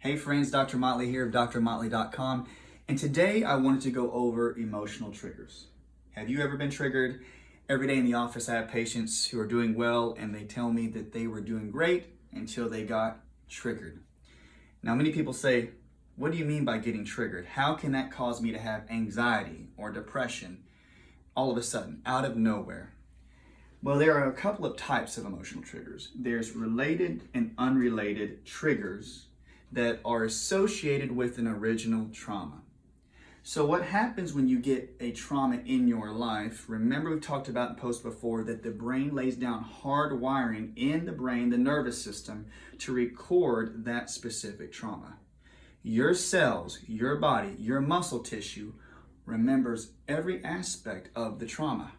Hey friends, Dr. Motley here of drmotley.com, and today I wanted to go over emotional triggers. Have you ever been triggered? Every day in the office I have patients who are doing well and they tell me that they were doing great until they got triggered. Now many people say, what do you mean by getting triggered? How can that cause me to have anxiety or depression all of a sudden, out of nowhere? Well, there are a couple of types of emotional triggers. There's related and unrelated triggers that are associated with an original trauma. So what happens when you get a trauma in your life? Remember, we've talked about in posts before that the brain lays down hard wiring in the brain, the nervous system, to record that specific trauma. Your cells, your body, your muscle tissue remembers every aspect of the trauma.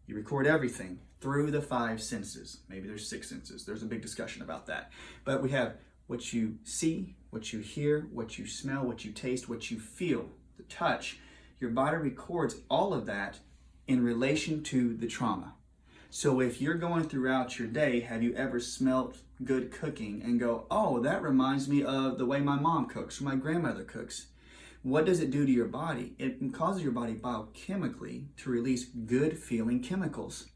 You record everything through the 5 senses. Maybe there's 6 senses. There's a big discussion about that. But we have what you see, what you hear, what you smell, what you taste, what you feel, the touch. Your body records all of that in relation to the trauma. So if you're going throughout your day, have you ever smelt good cooking and go, oh, that reminds me of the way my mom cooks or my grandmother cooks? What does it do to your body? It causes your body biochemically to release good feeling chemicals.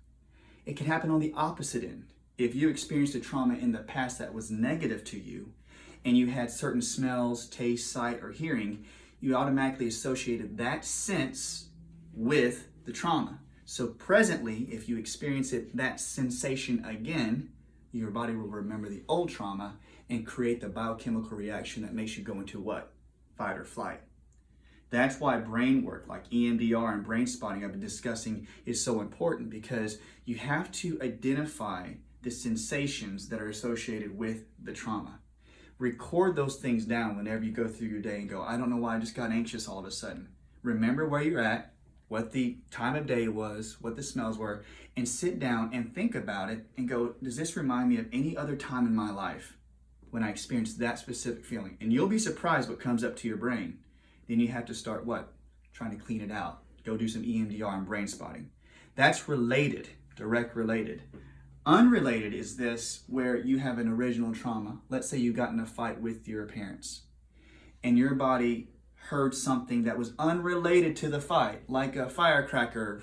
It can happen on the opposite end. If you experienced a trauma in the past that was negative to you and you had certain smells, taste, sight, or hearing, you automatically associated that sense with the trauma. So presently, if you experience that sensation again, your body will remember the old trauma and create the biochemical reaction that makes you go into what? Fight or flight. That's why brain work like EMDR and brain spotting I've been discussing is so important, because you have to identify the sensations that are associated with the trauma. Record those things down whenever you go through your day and go, I don't know why I just got anxious all of a sudden. Remember where you're at, what the time of day was, what the smells were, and sit down and think about it and go, does this remind me of any other time in my life when I experienced that specific feeling? And you'll be surprised what comes up to your brain. Then you have to start what? Trying to clean it out. Go do some EMDR and brain spotting. That's related, direct related. Unrelated is this, where you have an original trauma. Let's say you got in a fight with your parents and your body heard something that was unrelated to the fight, like a firecracker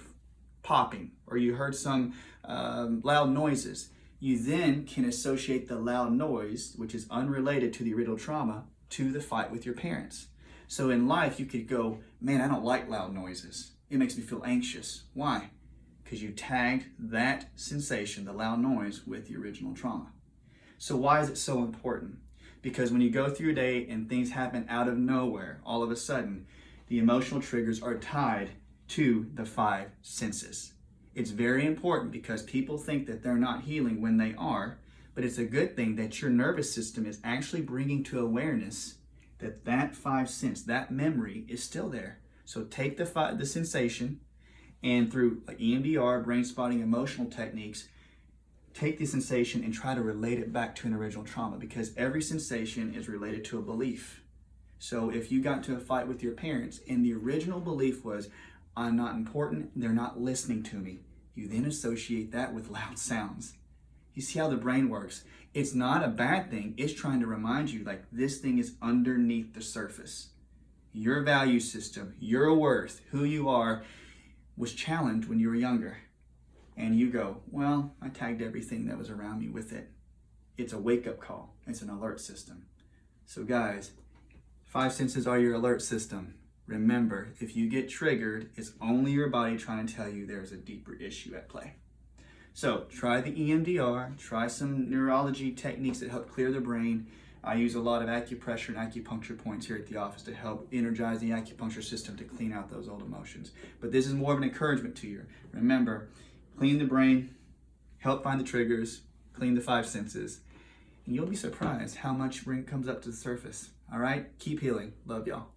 popping, or you heard some loud noises. You then can associate the loud noise, which is unrelated to the original trauma, to the fight with your parents. So in life, you could go, man, I don't like loud noises. It makes me feel anxious. Why? Because you tagged that sensation, the loud noise, with the original trauma. So why is it so important? Because when you go through your day and things happen out of nowhere, all of a sudden, the emotional triggers are tied to the 5 senses. It's very important because people think that they're not healing when they are, but it's a good thing that your nervous system is actually bringing to awareness that 5 sense, that memory is still there. So take the sensation, and through like EMDR, brain spotting, emotional techniques, take the sensation and try to relate it back to an original trauma, because every sensation is related to a belief. So if you got into a fight with your parents and the original belief was, I'm not important, they're not listening to me, you then associate that with loud sounds. You see how the brain works? It's not a bad thing. It's trying to remind you, like, this thing is underneath the surface. Your value system, your worth, who you are, was challenged when you were younger. And you go, well, I tagged everything that was around me with it. It's a wake-up call. It's an alert system. So guys, 5 senses are your alert system. Remember, if you get triggered, it's only your body trying to tell you there's a deeper issue at play. So try the EMDR, try some neurology techniques that help clear the brain. I use a lot of acupressure and acupuncture points here at the office to help energize the acupuncture system to clean out those old emotions. But this is more of an encouragement to you. Remember, clean the brain, help find the triggers, clean the 5 senses, and you'll be surprised how much comes up to the surface. All right? Keep healing. Love y'all.